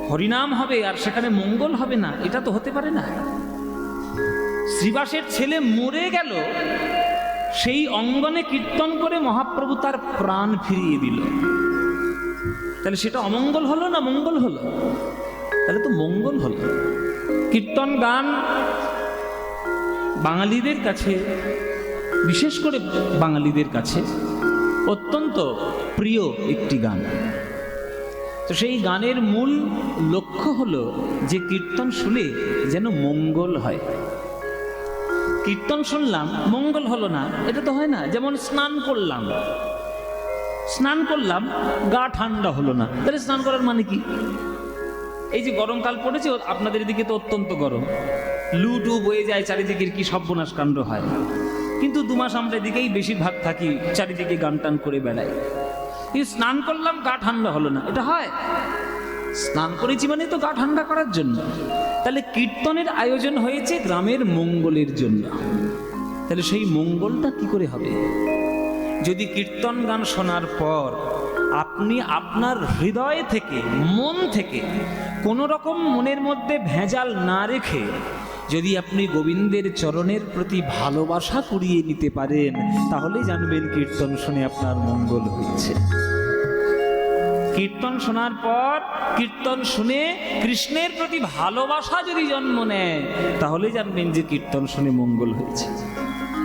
হরিনাম হবে আর সেখানে মঙ্গল হবে না, এটা তো হতে পারে না। শ্রীবাসের ছেলে মরে গেল, সেই অঙ্গনে কীর্তন করে মহাপ্রভু তার প্রাণ ফিরিয়ে দিল। তাহলে সেটা অমঙ্গল হলো না মঙ্গল হলো? তাহলে তো মঙ্গল হলো। কীর্তন গান বাঙালিদের কাছে, বিশেষ করে বাঙালিদের কাছে অত্যন্ত প্রিয় একটি গান। তো সেই গানের মূল লক্ষ্য হলো যে কীর্তন শুনে যেন মঙ্গল হয়। কীর্তন শুনলাম মঙ্গল হলো না, এটা তো হয় না। যেমন স্নান করলাম গা ঠান্ডা হলো না, তাহলে স্নান করার মানে কি? এই যে গরমকাল পড়েছে, আপনাদের দিকে তো অত্যন্ত গরম, লু টু বয়ে যায় চারিদিকের, কি সর্বনাশ কাণ্ড হয়। কিন্তু 2 মাস আমরা এদিকেই বেশিরভাগ থাকি, চারিদিকে গান টান করে বেড়াই। কিন্তু স্নান করলাম গা ঠান্ডা হলো না, এটা হয়? স্নান করেছি মানে তো গা ঠান্ডা করার জন্য। তাহলে কীর্তনের আয়োজন হয়েছে গ্রামের মঙ্গলের জন্য। তাহলে সেই মঙ্গলটা কি করে হবে? যদি কীর্তন গান শোনার পর আপনি আপনার হৃদয় থেকে, মন থেকে কোনো রকম মনের মধ্যে ভেজাল না রেখে যদি আপনি গোবিন্দের চরণের প্রতি ভালোবাসা কুড়িয়ে নিতে পারেন, তাহলে জানবেন কীর্তন শুনে আপনার মঙ্গল হয়েছে। কীর্তন শোনার পর, কীর্তন শুনে কৃষ্ণের প্রতি ভালোবাসা যদি জন্ম নেয়, তাহলে জানবেন যে কীর্তন শুনে মঙ্গল হয়েছে।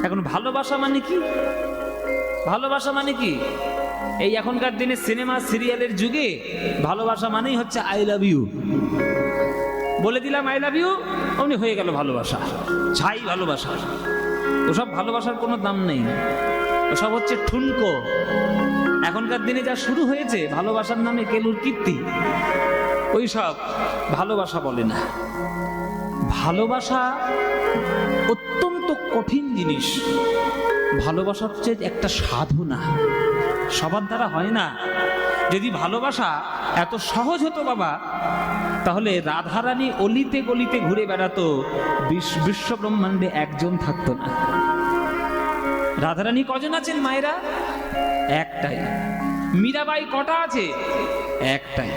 এখন ভালোবাসা মানে কি? ভালোবাসা মানে কি? এই এখনকার দিনে সিনেমা সিরিয়ালের যুগে ভালোবাসা মানেই হচ্ছে আই লাভ ইউ। বলে দিলাম আই লাভ ইউ, অমনি হয়ে গেল ভালোবাসা, ছাই ভালোবাসা। ওসব ভালোবাসার কোনো দাম নেই, ওসব হচ্ছে ঠুনকো। এখনকার দিনে যা শুরু হয়েছে ভালোবাসার নামে কেলুর কীর্তি, ওই সব ভালোবাসা বলে না। ভালোবাসা অত্যন্ত কঠিন জিনিস। ভালোবাসা হচ্ছে একটা সাধনা, সবার দ্বারা হয় না। যদি ভালোবাসা এত সহজ হতো বাবা, তাহলে রাধারানী অলিতে গলিতে ঘুরে বেড়াতো, বিশ্ব ব্রহ্মাণ্ডে একজন থাকতো না। রাধারানী কজন আছেন মায়েরা? একটাই। মীরাবাই কটা আছে? একটাই।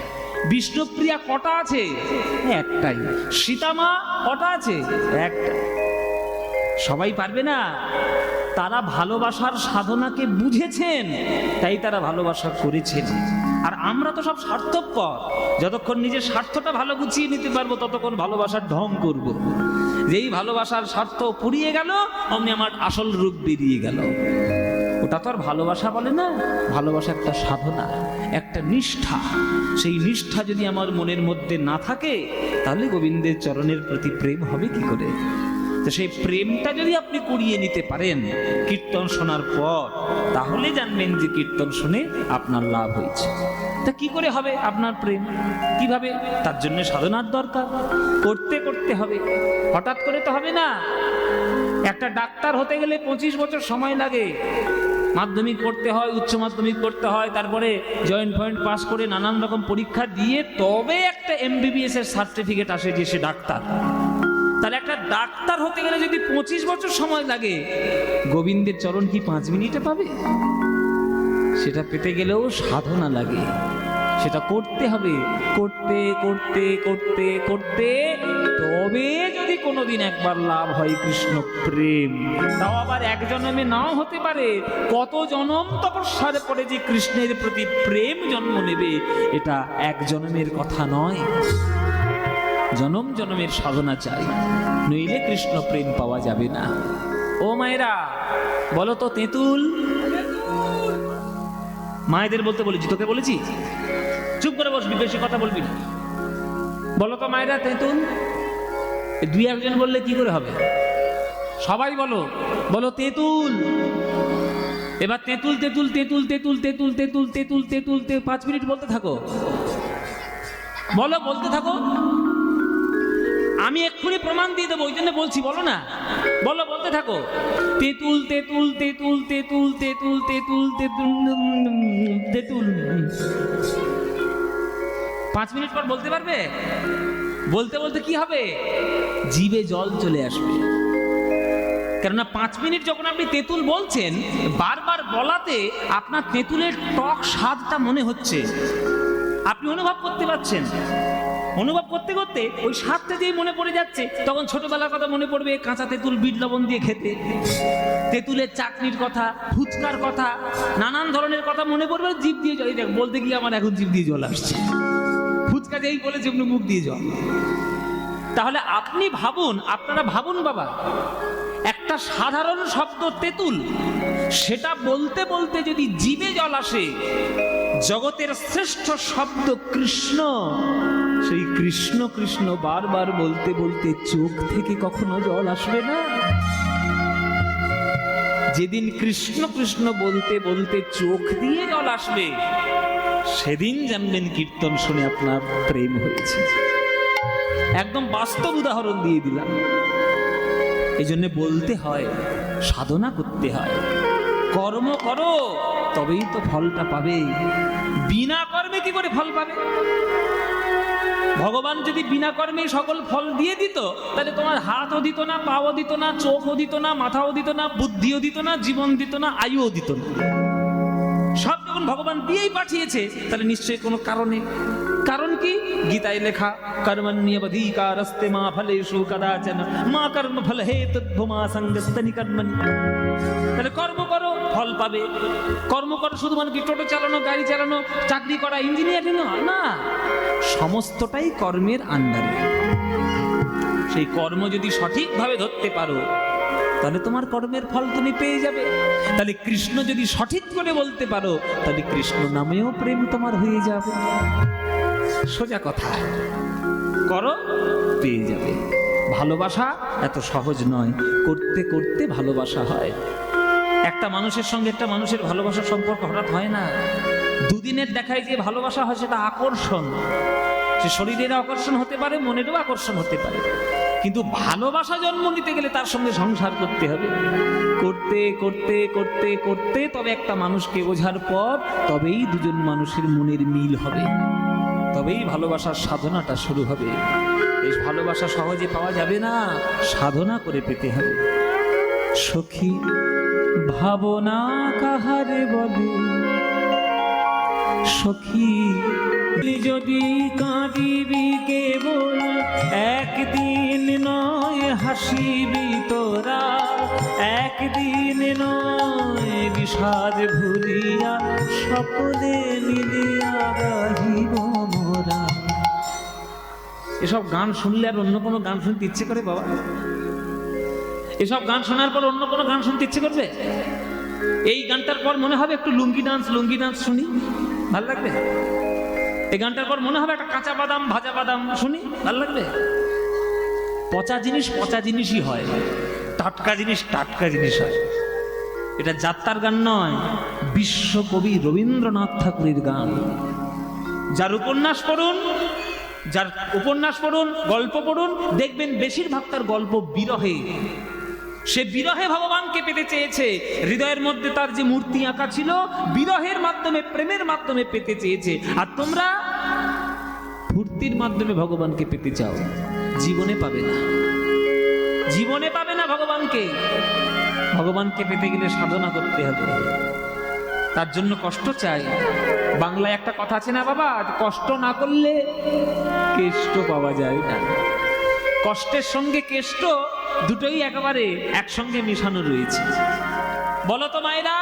বিষ্ণুপ্রিয়া কটা আছে? একটাই। সীতামা কটা আছে? একটাই। সবাই পারবে না। তারা ভালোবাসার সাধনাকে বুঝেছেন, তাই তারা ভালোবাসা করেছেন। আর আমরা তো সব স্বার্থপর। যতক্ষণ নিজের স্বার্থটা ভালো গুছিয়ে নিতে পারবো, ততক্ষণ ভালোবাসার ঢং করব। যেই ভালোবাসার স্বার্থ পুড়িয়ে গেল, অমনি আমার আসল রূপ বেরিয়ে গেল। ওটা তো আর ভালোবাসা বলে না। ভালোবাসা একটা সাধনা, একটা নিষ্ঠা। সেই নিষ্ঠা যদি আমার মনের মধ্যে না থাকে, তাহলে গোবিন্দের চরণের প্রতি প্রেম হবে কি করে? তো সেই প্রেমটা যদি আপনি কুড়িয়ে নিতে পারেন কীর্তন শোনার পর, তাহলে জানবেন যে কীর্তন শুনে আপনার লাভ হয়েছে। তা কি করে হবে আপনার প্রেম? কিভাবে? তার জন্য সাধনার দরকার, করতে করতে হবে, হঠাৎ করে তো হবে না। একটা ডাক্তার হতে গেলে 25 বছর সময় লাগে। মাধ্যমিক পড়তে হয়, উচ্চ মাধ্যমিক পড়তে হয়, তারপরে জয়েন্ট পয়েন্ট পাস করে নানান রকম পরীক্ষা দিয়ে তবে একটা MBBS এর সার্টিফিকেট আসে যে সে ডাক্তার। তাহলে একটা ডাক্তার হতে গেলে যদি 25 বছর সময় লাগে, গোবিন্দের চরণ কি 5 মিনিটে পাবে? সেটা পেতে গেলেও সাধনা লাগে, সেটা করতে হবে। করতে করতে করতে করতে তবে যদি কোনোদিন একবার লাভ হয় কৃষ্ণ প্রেম, তাও আবার এক জন্মে নাও হতে পারে। কত জন্ম তপস্যার পরে যে কৃষ্ণের প্রতি প্রেম জন্ম নেবে, এটা এক জন্মের কথা নয়। জনম জনমের সাধনা চাই, নইলে কৃষ্ণ প্রেম পাওয়া যাবে না। ও মায়েরা বলো তো, তেঁতুল। মায়েদের বলতে বলেছি, তোকে বলেছি? চুপ করে বসবি, বেশি কথা বলবি না। বলো তো মায়েরা, তেঁতুল। 2-1 বললে কি করে হবে? সবাই বলো, বলো তেঁতুল। এবার তেঁতুল তেঁতুল তেঁতুল তেঁতুল তেঁতুল তেঁতুল তেঁতুল তেঁতুল 5 মিনিট বলতে থাকো। বলো, বলতে থাকো। আমি এক্ষুনি প্রমাণ দিয়ে দেবো, ওই জন্য বলছি, বলো না, বলো, বলতে থাকো। তেঁতুল তেঁতুল তেঁতুল তেঁতুল তেঁতুল তেঁতুল তেঁতুল তেঁতুল। 5 মিনিট পর বলতে পারবে? বলতে বলতে কি হবে? জিভে জল চলে আসবে। কেননা 5 মিনিট যখন আপনি তেঁতুল বলছেন, বারবার বলাতে আপনার তেঁতুলের টক স্বাদটা মনে হচ্ছে, আপনি অনুভব করতে পারছেন। অনুভব করতে করতে ওই স্বাদটা যেই মনে পড়ে যাচ্ছে, তখন ছোটবেলার কথা মনে পড়বে, কাঁচা তেঁতুল বিট লবণ দিয়ে খেতে, তেঁতুলের চাটনির কথা, ফুচকার কথা, নানান ধরনের কথা মনে পড়বে, জিভ দিয়ে জল। দেখ, বলতে গিয়ে আমার এখন জিভ দিয়ে জল আসছে, ফুচকা যেই বলেছে এমনি মুখ দিয়ে জল। তাহলে আপনি ভাবুন, আপনারা ভাবুন বাবা, একটা সাধারণ শব্দ তেঁতুল, সেটা বলতে বলতে যদি জিভে জল আসে, জগতের শ্রেষ্ঠ শব্দ কৃষ্ণ, সেই কৃষ্ণ কৃষ্ণ বারবার বলতে বলতে চোখ থেকে কখনো জল আসবে না? যেদিন কৃষ্ণ কৃষ্ণ বলতে বলতে চোখ দিয়ে জল আসবে, সেদিন জানবেন কীর্তন শুনে আপনার প্রেম হয়েছে। একদম বাস্তব উদাহরণ দিয়ে দিলাম। এই জন্য বলতে হয়, সাধনা করতে হয়, কর্ম করো তবেই তো ফলটা পাবে। বিনা কর্মে কি করে ফল পাবে? ভগবান যদি বিনা কর্মে সকল ফল দিয়ে দিত, তাহলে তোমার হাতও দিত না, পাও দিত না, চোখও দিত না, মাথাও দিত না, বুদ্ধিও দিত না, জীবন দিত না, আয়ুও দিত না। সব যখন ভগবান দিয়েই পাঠিয়েছে, তাহলে নিশ্চয়ই কোনো কারণে। কারণ কি? গীতায় লেখা, কর্মণ্যবধিকারস্তে মা ফলেষু কদাচন মা কর্ম ফল হেতুর্ভুমা সঙ্গস্তনি কর্মণি। তাহলে কর্ম করো, ফল পাবে। কর্ম করো শুধু মানে কি টোটো চালানো, গাড়ি চালানো, চাকরি করা, ইঞ্জিনিয়ারিং না, সমস্তটাই কর্মের আন্ডারে। সেই কর্ম যদি সঠিকভাবে ধরতে পারো, তাহলে তোমার কর্মের ফল তুমি পেয়ে যাবে। তাহলে কৃষ্ণ যদি সঠিক করে বলতে পারো, তাহলে কৃষ্ণ নামেও প্রেম তোমার হয়ে যাবে। সোজা কথা, করো পেয়ে যাবে। ভালোবাসা এত সহজ নয়, করতে করতে ভালোবাসা হয়। একটা মানুষের সঙ্গে একটা মানুষের ভালোবাসার সম্পর্ক হঠাৎ হয় না। দুদিনের দেখায় যে ভালোবাসা হয়, সেটা আকর্ষণ। সে শরীরের আকর্ষণ হতে পারে, মনেরও আকর্ষণ হতে পারে, কিন্তু ভালোবাসা জন্ম নিতে গেলে তার সঙ্গে সংসার করতে হবে। করতে করতে করতে করতে তবে একটা মানুষকে বোঝার পর তবেই দুজন মানুষের মনের মিল হবে, তবেই ভালোবাসার সাধনাটা শুরু হবে। এই ভালোবাসা সহজে পাওয়া যাবে না, সাধনা করে পেতে হবে। সখী ভাবনা কাহারে বলে, সখী যদি কাঁদিবি কেবল একদিন নয়, হাসিবি তোরা একদিন নয়, বিষাদ ভুলিয়া সকলে মিলিয়া গাহিব মোরা। এসব গান শুনলে আর অন্য কোনো গান শুনতে ইচ্ছে করে বাবা? এসব গান শোনার পর অন্য কোনো গান শুনতে ইচ্ছে করবে? এই গানটার পর মনে হবে একটু লুঙ্গি ডান্স শুনি, ভাল লাগবে? এই গানটার পর মনে হবে একটা কাঁচা বাদাম, ভাজা বাদাম শুনি, ভাল লাগবে? পচা জিনিস পচা জিনিসই হয়, টাটকা জিনিস টাটকা জিনিস হয়। এটা যাত্রার গান নয়, বিশ্বকবি রবীন্দ্রনাথ ঠাকুরের গান। যার উপন্যাস পড়ুন, গল্প পড়ুন, দেখবেন বেশিরভাগ তার গল্প বিরহে। সে বিরহে ভগবানকে পেতে চেয়েছে। হৃদয়ের মধ্যে তার যে মূর্তি আঁকা ছিল, বিরহের মাধ্যমে, প্রেমের মাধ্যমে পেতে চেয়েছে। আর তোমরা ফুর্তির মাধ্যমে ভগবানকে পেতে চাও, জীবনে পাবে না, জীবনে পাবে না ভগবানকে। ভগবানকে পেতে গেলে সাধনা করতে হবে, তার জন্য কষ্ট চাই। বাংলায় একটা কথা আছে না বাবা, কষ্ট না করলে কেষ্ট পাওয়া যায় না। কষ্টের সঙ্গে কেষ্ট দুটোই একেবারে একসঙ্গে মেশানো রয়েছে। বলো তো মায়েরা,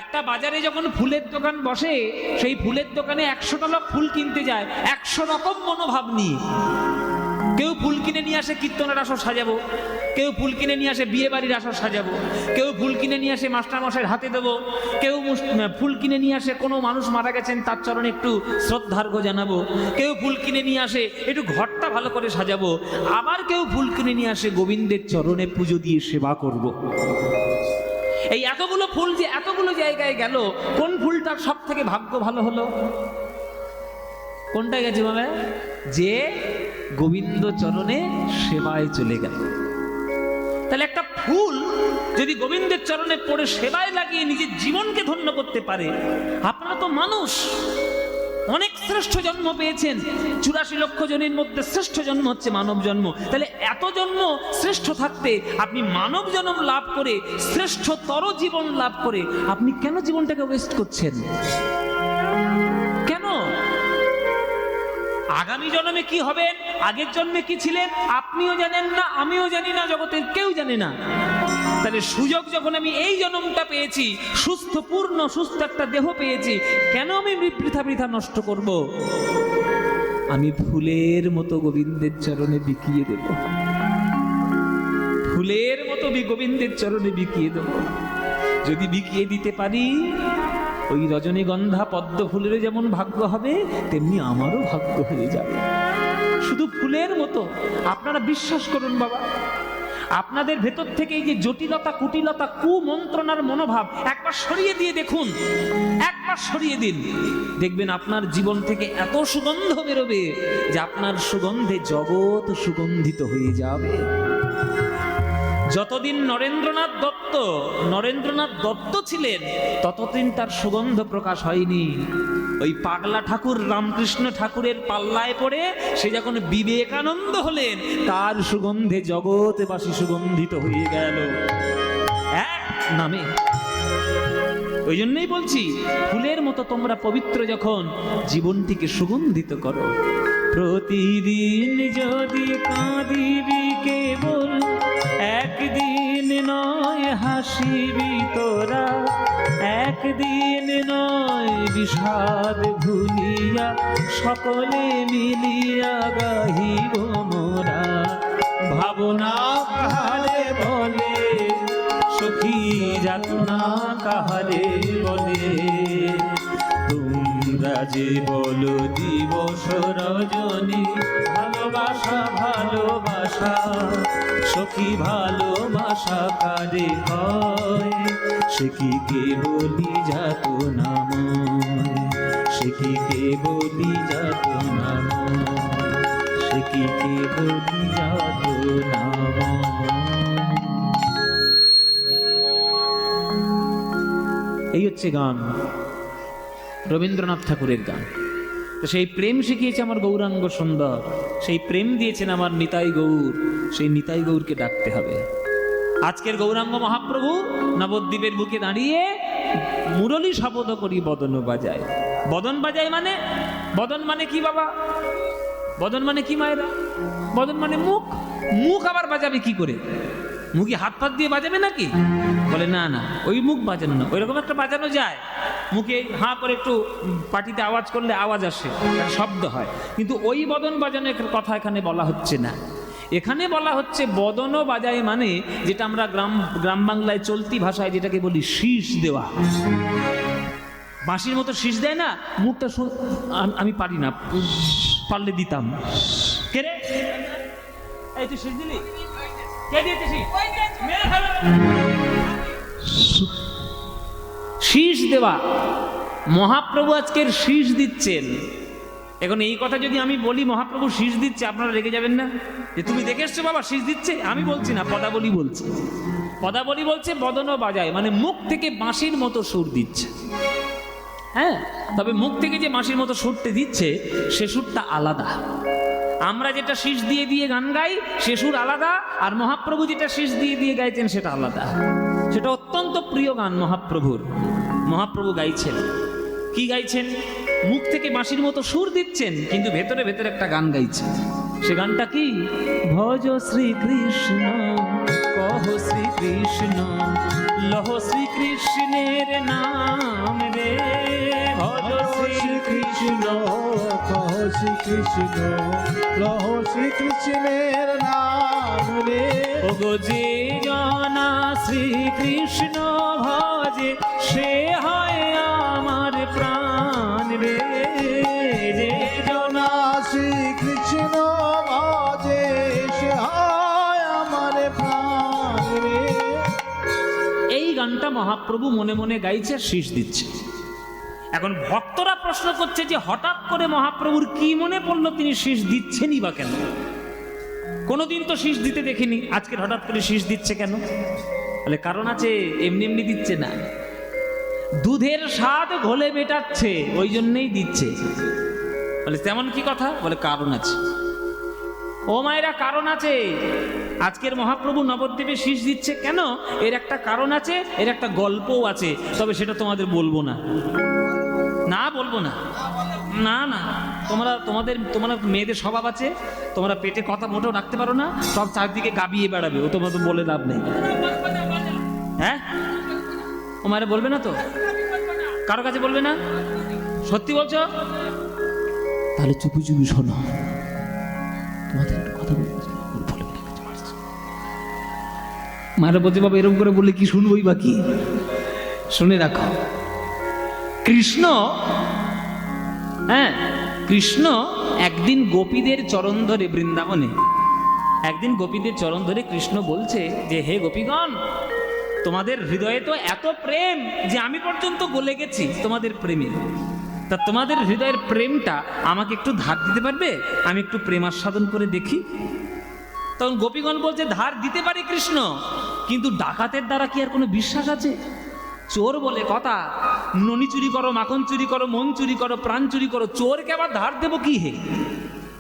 একটা বাজারে যখন ফুলের দোকান বসে, সেই ফুলের দোকানে 100টা লোক ফুল কিনতে যায় 100 রকম মনোভাব নিয়ে। কেউ ফুল কিনে নিয়ে আসে কীর্তনের আসর সাজাবো, কেউ ফুল কিনে নিয়ে আসে বিয়ে বাড়ির আসর সাজাবো, কেউ ফুল কিনে নিয়ে আসে মাস্টারমশাইয়ের হাতে দেবো, কেউ ফুল কিনে নিয়ে আসে কোনো মানুষ মারা গেছেন তার চরণে একটু শ্রদ্ধার্ঘ্য জানাবো, কেউ ফুল কিনে নিয়ে আসে একটু ঘরটা ভালো করে সাজাবো, আবার কেউ ফুল কিনে নিয়ে আসে গোবিন্দের চরণে পুজো দিয়ে সেবা করব। এই এতগুলো ফুল যে এতগুলো জায়গায় গেল, কোন ফুলটার সব থেকে ভাগ্য ভালো হলো? কোনটা গেছে বাবা? যে গোবিন্দ চরণে সেবায় চলে গেল। তাহলে একটা ফুল যদি গোবিন্দের চরণে পড়ে সেবায় লাগিয়ে নিজের জীবনকে ধন্য করতে পারে, আপনারা তো মানুষ, অনেক শ্রেষ্ঠ জন্ম পেয়েছেন। 84 লক্ষ জনের মধ্যে শ্রেষ্ঠ জন্ম হচ্ছে মানব জন্ম। তাহলে এত জন্ম শ্রেষ্ঠ থাকতে আপনি মানব জন্ম লাভ করে, শ্রেষ্ঠতর জীবন লাভ করে, আপনি কেন জীবনটাকে ওয়েস্ট করছেন? কেন? আগামী জন্মে কি হবেন, আগের জন্মে কি ছিলেন আপনিও জানেন না, আমিও জানি না, জগতের কেউ জানে না। তাহলে সুযোগ যখন আমি এই জন্মটা পেয়েছি, সুস্থ পূর্ণ সুস্থ একটা দেহ পেয়েছি, কেন আমি বৃথা বৃথা নষ্ট করব? আমি ফুলের মতো গোবিন্দের চরণে বিকিয়ে দেব, ফুলের মতো গোবিন্দের চরণে বিকিয়ে দেব। যদি বিকিয়ে দিতে পারি, ওই রজনীগন্ধা পদ্ম ফুলের যেমন ভাগ্য হবে, তেমনি আমারও ভাগ্য হয়ে যাবে। শুধু ফুলের মতো। আপনারা বিশ্বাস করুন বাবা, আপনাদের ভেতর থেকে এই যে জটিলতা, কুটিলতা, কুমন্ত্রণার মনোভাব একবার সরিয়ে দিয়ে দেখুন, একবার সরিয়ে দিন, দেখবেন আপনার জীবন থেকে এত সুগন্ধ বেরোবে যে আপনার সুগন্ধে জগৎ সুগন্ধিত হয়ে যাবে। যতদিন নরেন্দ্রনাথ দত্ত ছিলেন, ততদিন তার সুগন্ধ প্রকাশ হয়নি। ওই পাগলা ঠাকুর রামকৃষ্ণ ঠাকুরের পাল্লায় পড়ে সে যখন বিবেকানন্দ হলেন, তার সুগন্ধে জগৎবাসী সুগন্ধিত হয়ে গেল এক নামে। ওই জন্যই বলছি, ফুলের মতো তোমরা পবিত্র যখন, জীবনটিকে সুগন্ধিত করো। প্রতিদিন যদি কাঁদিবি কেবল, একদিন নয় হাসিবি তোরা, একদিন নয় বিষাদ ভুলিয়া, সকলে মিলিয়া গাহিব মোরা। ভাবনা কাহারে বলে, সখী যাতনা কাহারে বলে, তোমরা যে বলো দিবস রজনী, ভালোবাসা ভালোবাসা, সখী ভালোবাসা কারে হয়, সে কি কে বলি যাতনাময়, সে কি কে বলি যাতনাময়, সে কি কে বলি যাতনাময়। এই হচ্ছে গান, রবীন্দ্রনাথ ঠাকুরের গান। তো সেই প্রেম শিখিয়েছে আমার গৌরাঙ্গ সুন্দর, সেই প্রেম দিয়েছেন আমার নিতাই গৌর, সেই নিতাই গৌরকে ডাকতে হবে। আজকের গৌরাঙ্গ মহাপ্রভু নবদ্বীপের বুকে দাঁড়িয়ে মুরলী শপথ করি বদন বাজায়। বদন বাজায় মানে, বদন মানে কি বাবা? বদন মানে কি মায়েরা? বদন মানে মুখ। মুখ আবার বাজাবে কি করে? মুখে হাত পাত দিয়ে বাজাবে নাকি? বলে না না, ওই মুখ বাজানো না, ওই রকম একটা বাজানো যায়। মুখে হাঁ করে একটু পাটিতে আওয়াজ করলে আওয়াজ আসে, শব্দ হয়, কিন্তু ওই বদন বাজানোর কথা এখানে বলা হচ্ছে না। এখানে বলা হচ্ছে বদন বাজায় মানে, যেটা আমরা গ্রাম বাংলায় চলতি ভাষায় যেটাকে বলি শীষ দেওয়া। বাঁশির মতো শীষ দেয় না, মুখটা আমি পারি না, পারলে দিতাম। কে রে, এই তুই শীষ দিলি? কে দিয়েছে শীষ? শীষ দেওয়া। মহাপ্রভু আজকের শীষ দিচ্ছেন। এখন এই কথা যদি আমি বলি মহাপ্রভু শীষ দিচ্ছে, আপনারা রেগে যাবেন না যে তুমি দেখে এসছো বাবা শীষ দিচ্ছে? আমি বলছি না, পদাবলী বলছি। পদাবলী বলছে বদন বাজায় মানে মুখ থেকে বাঁশির মতো সুর দিচ্ছে। হ্যাঁ, তবে মুখ থেকে যে বাঁশির মতো সুরতে দিচ্ছে, সে সুরটা আলাদা। আমরা যেটা শীষ দিয়ে দিয়ে গান গাই, সে সুর আলাদা, আর মহাপ্রভু যেটা শীষ দিয়ে দিয়ে গাইতেন সেটা আলাদা। সেটা অত্যন্ত প্রিয় গান মহাপ্রভুর। মহাপ্রভু গাইছেন, কি গাইছেন? মুখ থেকে বাঁশির মতো সুর দিচ্ছেন, কিন্তু ভেতরে ভেতরে একটা গান গাইছেন। সে গানটা কি? ভজ শ্রীকৃষ্ণ কহ শ্রীকৃষ্ণ, লহ শ্রীকৃষ্ণের নাম রে। ভজ শ্রীকৃষ্ণ কহ শ্রীকৃষ্ণ, লহ শ্রীকৃষ্ণের নাম রে। ওগো যে জনা শ্রীকৃষ্ণ ভজে, সে হয় আমার প্রাণ রে। যে জনা শ্রীকৃষ্ণ ভজে, সে হয় আমার প্রাণ রে। এই গানটা মহাপ্রভু মনে মনে গাইছে, শীষ দিচ্ছে। এখন ভক্তরা প্রশ্ন করছে যে হঠাৎ করে মহাপ্রভুর কি মনে পড়লো তিনি শীষ দিচ্ছেনই বা কেন? কোনোদিন তো শীষ দিতে দেখিনি, আজকে হঠাৎ করে শীষ দিচ্ছে কেন? বলে কারণ আছে, এমনি এমনি দিচ্ছে না। দুধের স্বাদ ঘোলে মেটাচ্ছে, ওই জন্যই দিচ্ছে। বলে তেমন কি কথা? বলে কারণ আছে। ও মায়েরা, কারণ আছে। আজকের মহাপ্রভু নবদ্বীপে শীষ দিচ্ছে কেন? এর একটা কারণ আছে, এর একটা গল্পও আছে, তবে সেটা তোমাদের বলবো না। না বলবো না, না না, তোমরা মেয়েদের স্বভাব আছে, তোমরা পেটে কথা মোটেও রাখতে পারো না, সব চারদিকে গাবিয়ে বেড়াবে, ও তোমার তো বলে লাভ নেই। হ্যাঁ, ও মায়েরা বলবে না তো, কারো কাছে বলবে না? সত্যি বলছো? তাহলে চুপি চুপি শোনো, তোমাদের একটু কথা বলবো। মায়েরা বলছে বাবা এরকম করে বললে কি শুনবোই বা কি, শুনে রাখো। কৃষ্ণ, হ্যাঁ, কৃষ্ণ একদিন গোপীদের চরণ ধরে, বৃন্দাবনে একদিন গোপীদের চরণ ধরে কৃষ্ণ বলছে যে হে গোপীগণ, তোমাদের হৃদয়ে তো এত প্রেম যে আমি পর্যন্ত গলে গেছি তোমাদের প্রেমে, তা তোমাদের হৃদয়ের প্রেমটা আমাকে একটু ধার দিতে পারবে? আমি একটু প্রেম আস্বাদন করে দেখি। তখন গোপীগণ বলছে ধার দিতে পারি কৃষ্ণ, কিন্তু ডাকাতের দ্বারা কি আর কোনো বিশ্বাস আছে? চোর বলে কথা, ননি চুরি করো, মাখন চুরি করো, মন চুরি করো, প্রাণ চুরি করো, চোরকে আবার ধার দেবো কি হে?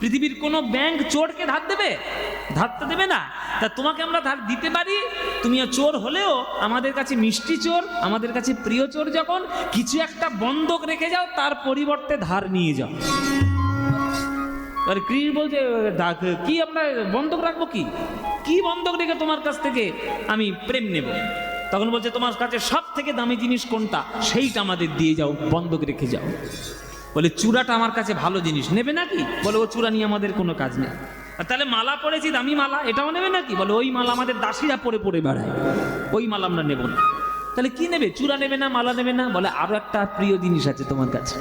পৃথিবীর কোনো ব্যাংক চোরকে ধার দেবে? ধার তো দেবে না। তা তোমাকে আমরা ধার দিতে পারি, তুমি চোর হলেও আমাদের কাছে মিষ্টি চোর, আমাদের কাছে প্রিয় চোর, যখন কিছু একটা বন্ধক রেখে যাও তার পরিবর্তে ধার নিয়ে যাও। আর কৃষ্ণ বলছে কি আমরা বন্ধক রাখবো, কি বন্ধক রেখে তোমার কাছ থেকে আমি প্রেম নেব? তখন বলছে তোমার কাছে সব থেকে দামি জিনিস কোনটা, সেইটা আমাদের দিয়ে যাও, বন্ধক রেখে যাও। বলে চূড়াটা আমার কাছে ভালো জিনিস, নেবে নাকি? বলে ও চূড়া নিয়ে আমাদের কোনো কাজ নেই। আর তাহলে মালা পরেছি, দামি মালা, এটাও নেবে নাকি? বলে ওই মালা আমাদের দাসীরা পরে পরে বেড়ায়, ওই মালা আমরা নেব না। তাহলে কি নেবে? চূড়া নেবে না, মালা নেবে না? বলে আরো একটা প্রিয় জিনিস আছে তোমার কাছে।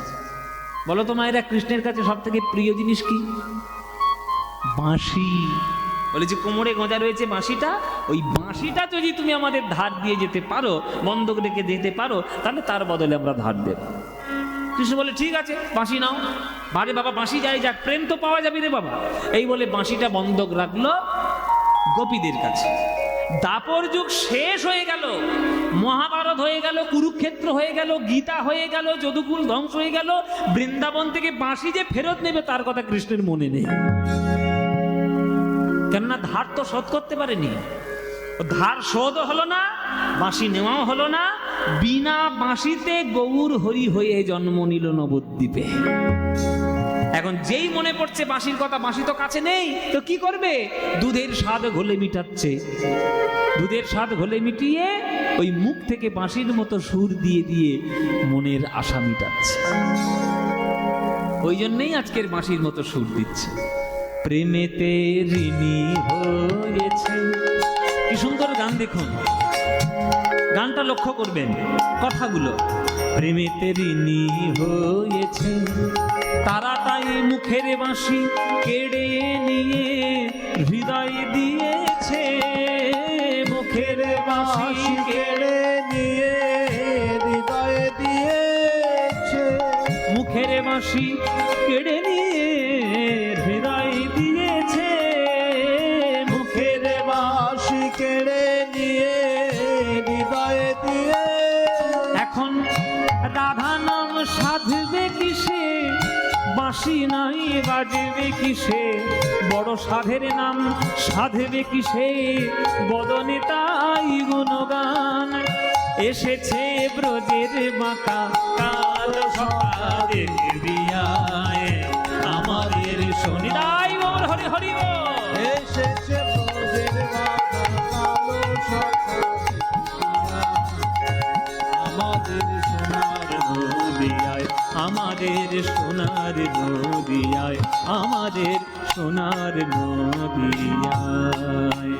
বলো তো মায়েরা, কৃষ্ণের কাছে সব থেকে প্রিয় জিনিস কি? বাঁশি। বলে যে কোমরে গোঁজা রয়েছে বাঁশিটা, ওই বাঁশিটা যদি তুমি আমাদের ধার দিয়ে যেতে পারো, বন্ধক রেখে দিতে পারো, তাহলে তার বদলে আমরা ধার দেব। কৃষ্ণ বলে ঠিক আছে, বাঁশি নাও। বারে বাবা বাঁশি যাই যাক, প্রেম তো পাওয়া যাবে রে বাবা। এই বলে বাঁশিটা বন্ধক রাখলো গোপীদের কাছে। দাপর যুগ শেষ হয়ে গেল, মহাভারত হয়ে গেল, কুরুক্ষেত্র হয়ে গেল, গীতা হয়ে গেল, যদুকুল ধ্বংস হয়ে গেল, বৃন্দাবন থেকে বাঁশি যে ফেরত নেবে তার কথা কৃষ্ণের মনে নেই। কেননা ধার তো শোধ করতে পারেনি, ধার শোধ হলো না, বাঁশি নেওয়াও হলো না। বিনা বাঁশিতে গৌর হরি হয়ে জন্ম নিল নবদ্বীপে। এখন যেই মনে পড়ছে বাঁশির কথা, বাঁশি তো কাছে নেই, তো কি করবে? দুধের স্বাদ ঘোলে মিটাচ্ছে, দুধের স্বাদ ঘোলে মিটিয়ে ওই মুখ থেকে বাঁশির মতো সুর দিয়ে দিয়ে মনের আশা মিটাচ্ছে। ওই জন্যই আজকের বাঁশির মতো সুর দিচ্ছে। প্রেমেতে ঋণী হয়েছে, কি সুন্দর গান দেখুন, গানটা লক্ষ্য করবেন কথাগুলো। প্রেমেতে ঋণী হয়েছে তারা, তাই মুখের বাঁশি কেড়ে নিয়ে হৃদয় দিয়েছে। মুখের বাঁশি কেড়ে নিয়ে হৃদয় দিয়েছে, মুখের বাঁশি কেড়ে নিয়ে হৃদয় দিয়েছে। মুখের বাঁশি কেড়ে নিয়ে হৃদয় দিয়ে। এখন রাধা নাম সাধবে কিসে, বাঁশি নাই বাজবে কিসে? বড় সাধের নাম সাধবে কিসে? বদনে তাই গুণগান এসেছে ব্রজের বাঁকা কাল সকালের দিয়ায় আমাদের শনিদাই বল হরি হরি বল। এসেছে ব্রজের বাঁকা কালো সকালের আমাদের সোনার নদিয়ায়, আমাদের সোনার নদিয়ায়, আমাদের সোনার নদিয়ায়।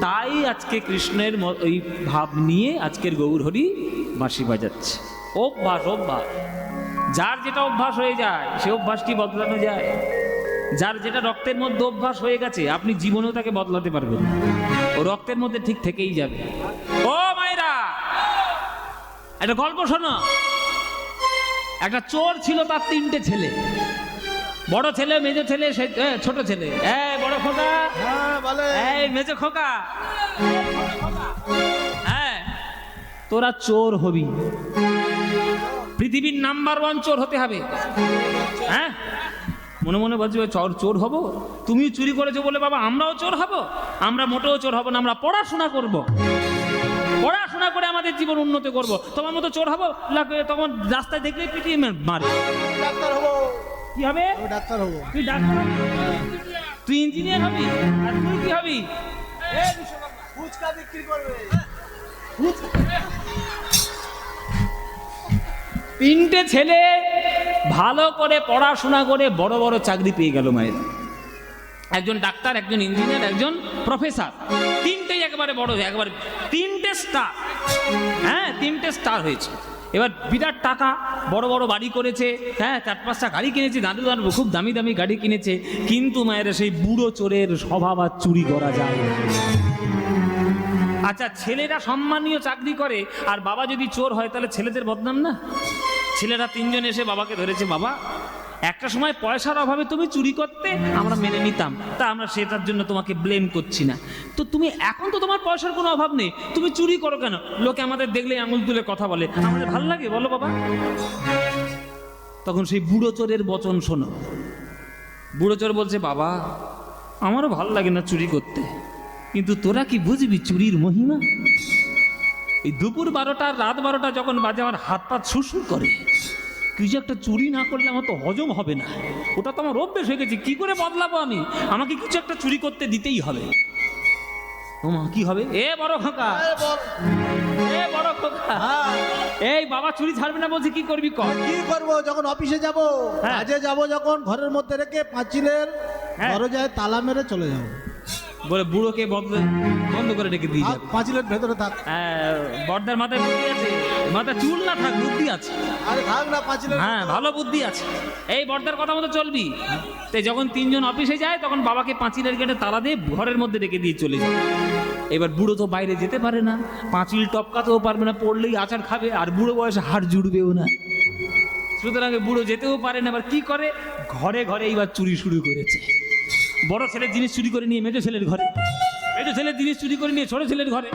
তাই আজকে কৃষ্ণের ওই ভাব নিয়ে আজকের গৌরহরি বাঁশি বাজাচ্ছে। অভ্যাস, অভ্যাস, যার যেটা অভ্যাস হয়ে যায় সে অভ্যাস কি বদলানো যায়? যার যেটা রক্তের মধ্যে অভ্যাস হয়ে গেছে আপনি জীবনেও তাকে বদলাতে পারবেন, ও রক্তের মধ্যে ঠিক থেকেই যাবে। ও মায়েরা, একটা গল্প শোনো। একটা চোর ছিল, তার 3টে ছেলে, বড় ছেলে, মেজো ছেলে, ছোট ছেলে। এই বড় খোকা, এই মেজো খোকা, হ্যাঁ তোরা চোর হবি, পৃথিবীর নাম্বার 1 চোর হতে হবে। হ্যাঁ, মনে মনে বলছি চোর হব? তুমিও চুরি করেছো বলে বাবা আমরাও চোর হব? আমরা মোটেও চোর হব না, আমরা পড়াশোনা করব, পড়াশোনা করে আমাদের আমাদের জীবন উন্নতি করব, তোমার মতো চোর হবো তখন রাস্তায় দেখলেই পিটিয়ে মারি। ডাক্তার হবো, কি হবে? আমি ডাক্তার হবো। তুই ডাক্তার হবি, তুই ইঞ্জিনিয়ার হবি, আর তুই কি হবি? ফুচকা বিক্রি করবে। তিনটে ছেলে ভালো করে পড়াশোনা করে বড় বড় চাকরি পেয়ে গেল মায়ের। একজন ডাক্তার, একজন ইঞ্জিনিয়ার, একজন প্রফেসর, তিনটেই একেবারে বড়, একবারে তিনটে স্টার। হ্যাঁ, তিনটে স্টার হয়েছে। এবার বিরাট টাকা, বড় বড় বাড়ি করেছে, হ্যাঁ, 4-5টা গাড়ি কিনেছে, দাদু খুব দামি দামি গাড়ি কিনেছে। কিন্তু মায়ের সেই বুড়ো চোরের স্বভাব আর চুরি করা যায় না। আচ্ছা, ছেলেরা সম্মানীয় চাকরি করে আর বাবা যদি চোর হয় তাহলে ছেলেদের বদনাম না? ছেলেরা তিনজন এসে বাবাকে ধরেছে, বাবা একটা সময় পয়সার অভাবে তুমি চুরি করতে, আমরা মেনে নিতাম, তা আমরা সেটার জন্য তোমাকে ব্লেম করছি না। তো তুমি এখন তো তোমার পয়সার কোনো অভাব নেই, তুমি চুরি করো কেন? লোকে আমাদের দেখলেই আঙুল তুলে কথা বলে, আমাদের ভাল লাগে? বলো বাবা। তখন সেই বুড়ো চোরের বচন শোনো। বুড়ো চোর বলছে, বাবা আমারও ভাল লাগে না চুরি করতে, কিন্তু তোরা কি বুঝবি চুরির মহিমা? এই দুপুর 12টা রাত 12টা যখন বাজে, আমার হাত পা সুরসুর করে, কিছু একটা চুরি না করলে আমার তো হজম হবে না। ওটা তো আমার অভ্যেস হয়ে গেছে, কি করে বদলাবো আমি? আমাকে কিছু একটা চুরি করতে দিতেই হবে। ওমা, কি হবে? এ বড় খোকা, এ বড় খোকা, এই বাবা চুরি ছাড়বে না বলছি, কি করবি কর? কি করবো? যখন অফিসে যাব, হ্যাঁ। কাজে যাব, যখন ঘরের মধ্যে রেখে পাঁচিলের হ্যাঁ। দরজায় তালা মেরে চলে যাবো। বলে বুড়োকে বন্ধ করে রেখে দিয়ে যাবে। পাঁচিলের ভেতরে থাক। বর্দার মাথায় বুদ্ধি আছে, মাথায় চুল না থাক, বুদ্ধি আছে। আরে থাক না পাঁচিলের। হ্যাঁ, ভালো বুদ্ধি আছে। এই বর্দার কথা মতো চলবি। তাই যখন তিনজন অফিসে যায় তখন বাবাকে পাঁচিলের গেটে তালা দিয়ে ঘরের মধ্যে রেখে দিয়ে চলে যায়। এবার বুড়ো তো বাইরে যেতে পারে না, পাঁচিল টপকাতেও পারবে না, পড়লেই আচার খাবে, আর বুড়ো বয়সে হাড় জুড়বেও না, সুতরাং বুড়ো যেতেও পারে না। এবার কি করে? ঘরে ঘরে এইবার চুরি শুরু করেছে। বড় ছেলের জিনিস চুরি করে নিয়ে মেজো ছেলের ঘরে, মেজো ছেলের জিনিস চুরি করে নিয়ে ছোট ছেলের ঘরে,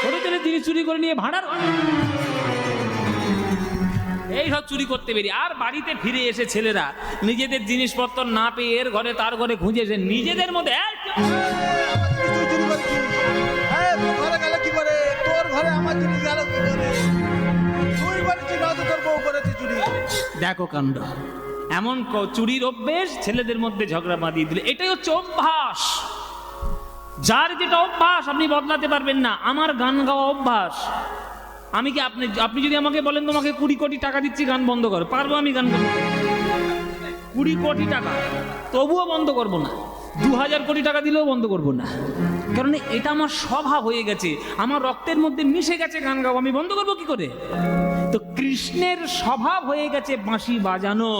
ছোট ছেলের জিনিস চুরি করে নিয়ে ভাড়ার ঘরে, এই সব চুরি করতে বেরিয়ে। আর বাড়িতে ফিরে এসে ছেলেরা নিজেদের জিনিসপত্র না পেয়ে এর ঘরে তার ঘরে খুঁজে এসে নিজেদের মধ্যে তুই চুরি করেছিস? হ্যাঁ, তোর ঘরে গেল কি করে? তোর ঘরে আমার জিনিস গেল কি করে? তুই করেছিস না তো তোর বউ করেছে চুরি? দেখো কাণ্ড। এমন চুরির অভ্যেস ছেলেদের মধ্যে ঝগড়া বাঁধিয়ে দিলে। এটাই হচ্ছে অভ্যাস। যার যেটা অভ্যাস আপনি বদলাতে পারবেন না। আমার গান গাওয়া অভ্যাস। আমি কি আপনি যদি আমাকে বলেন তোমাকে 20 কোটি টাকা দিচ্ছি গান বন্ধ করো, পারবো আমি গান করবো? 20 কোটি টাকা তবুও বন্ধ করব না, 2000 কোটি টাকা দিলেও বন্ধ করব না, কারণ এটা আমার স্বভাব হয়ে গেছে, আমার রক্তের মধ্যে মিশে গেছে গান গাওয়া। আমি বন্ধ করবো কি করে? তো কৃষ্ণের স্বভাব হয়ে গেছে বাঁশি বাজানো,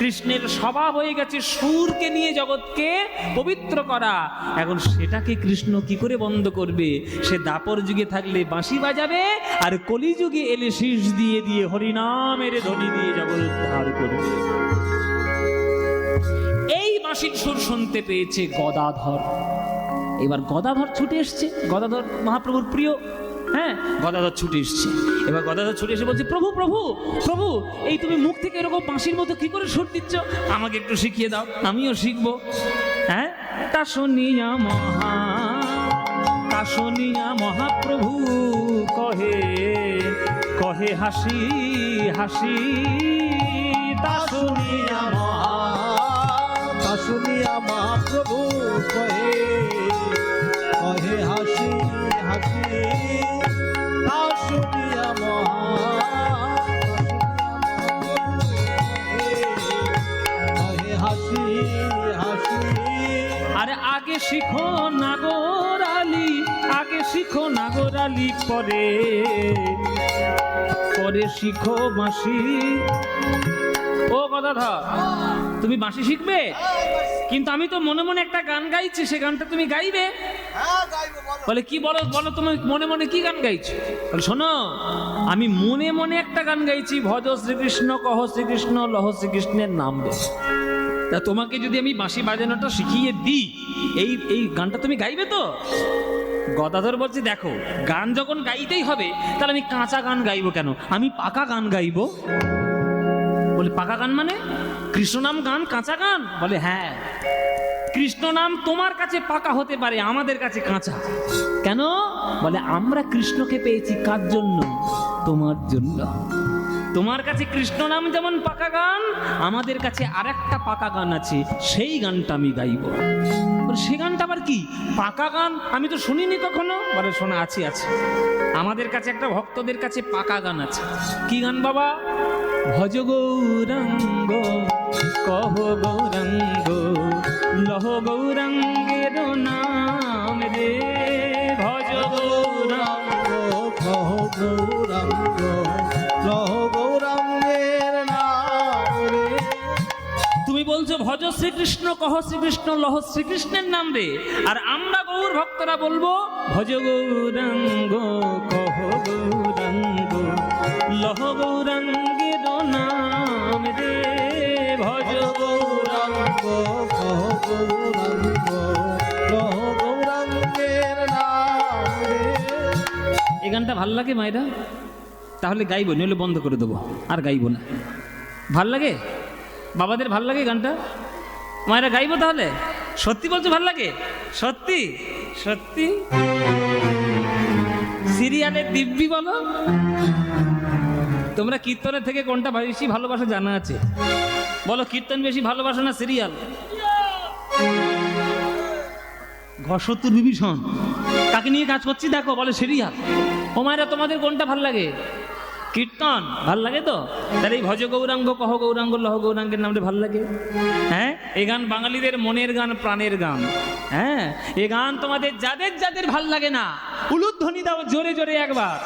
কৃষ্ণের স্বভাব হয়ে গেছে সুরকে নিয়ে জগৎকে পবিত্র করা। এখন সেটাকে কৃষ্ণ কি করে বন্ধ করবে? সে দাপর যুগে থাকলে বাঁশি বাজাবে, আর কলিযুগে এলে শীষ দিয়ে দিয়ে হরিনামের ধ্বনি দিয়ে জগৎ উদ্ধার করবে। এই বাঁশির সুর শুনতে পেয়েছে গদাধর। এবার গদাধর ছুটে এসছে, গদাধর মহাপ্রভুর প্রিয়। হ্যাঁ, গদাধর ছুটে এসছে। এবার গদাধর ছুটে এসে বলছে, প্রভু প্রভু প্রভু, এই তুমি মুখ থেকে এরকম বাঁশির মতো কি করে সুর দিচ্ছ? আমাকে একটু শিখিয়ে দাও, আমিও শিখবো। হ্যাঁ, তা শুনিয়া মহাপ্রভু কহে কহে হাসি হাসি, তা শুনিয়া মহাপ্রভু কহে কহে হাসি হাসি, তা শুনিয়া কহে হাসি হাসি। আরে আগে শিখো নাগরালি, আগে শিখো নাগরালি, পরে পরে শিখো বাঁশি। ও গদাধর, তুমি বাঁশি শিখবে? কিন্তু আমি তো মনে মনে একটা গান গাইছি, সে গানটা তুমি গাইবে? বলে কি বলো বলো, তুমি মনে মনে কি গান গাইছো? বলে শোনো, আমি মনে মনে একটা গান গাইছি, ভজ শ্রীকৃষ্ণ কহ শ্রীকৃষ্ণ লহ শ্রীকৃষ্ণের নাম বে। তা তোমাকে যদি আমি বাঁশি বাজানোটা শিখিয়ে দিই, এই গানটা তুমি গাইবে তো? গদাধর বলছে, দেখো গান যখন গাইতেই হবে তাহলে আমি কাঁচা গান গাইবো কেন? আমি পাকা গান গাইবো। বলে পাকা গান মানে? কৃষ্ণ নাম গান কাঁচা গান? বলে হ্যাঁ। কৃষ্ণ নাম তোমার কাছে পাকা হতে পারে, আমাদের কাছে কাঁচা। কেন? বলে আমরা কৃষ্ণকে পেয়েছি কার জন্য? তোমার জন্য। তোমার কাছে কৃষ্ণ নাম যেমন পাকা গান, আমাদের কাছে আরেকটা পাকা গান আছে, সেই গানটা আমি গাইব। সে গানটা আবার কি পাকা গান? আমি তো শুনিনি কখনো। বলে শোনা, আছে আছে, আমাদের কাছে একটা ভক্তদের কাছে পাকা গান আছে। কি গান বাবা? ভজ গৌরাঙ্গ কহ গৌরাঙ্গ লহ গৌরাঙ্গের নাম রে, ভজ গৌরাঙ্গ কহ গৌরাঙ্গ লহ গৌরাঙ্গের নাম রে। তুমি বলছো ভজ শ্রীকৃষ্ণ কহ শ্রীকৃষ্ণ লহ শ্রীকৃষ্ণের নাম রে, আর আমরা গৌর ভক্তরা বলবো ভজ গৌরাঙ্গ কহ গৌরাঙ্গ লহ গৌরাঙ্গের নাম রে, ভজ গৌরাঙ্গ কহ গৌরাঙ্গ লহ গৌরাঙ্গের নাম রে। এই গানটা ভাল লাগে মায়েরা? তাহলে গাইবো, নইলে বন্ধ করে দেবো, আর গাইবো না। ভাল লাগে? বাবাদের ভাল লাগে গানটা? মায়েরা গাইবো তাহলে? সত্যি বলছো ভাল লাগে? সত্যি সত্যি? সিরিয়ালের দিব্যি বলো, তোমরা কীর্তনের থেকে কোনটা বেশি ভালোবাসা জানা আছে? বলো, কীর্তন বেশি ভালোবাসো না সিরিয়াল? ঘশত্তর বিভীষণ তাকে নিয়ে কাজ করছি দেখো, বলে সিরিয়াল। ও মায়েরা, তোমাদের কোনটা ভাল লাগে? কীর্তন ভাল লাগে তো? তাহলে এই ভজ গৌরাঙ্গ কহ গৌরাঙ্গ লহ গৌরাঙ্গের নামটা ভাল লাগে। হ্যাঁ, এই গান বাঙালিদের মনের গান, প্রাণের গান। হ্যাঁ, এই গান তোমাদের যাদের যাদের ভাল লাগে না, উলুধ্বনি দাও জোরে জোরে একবার।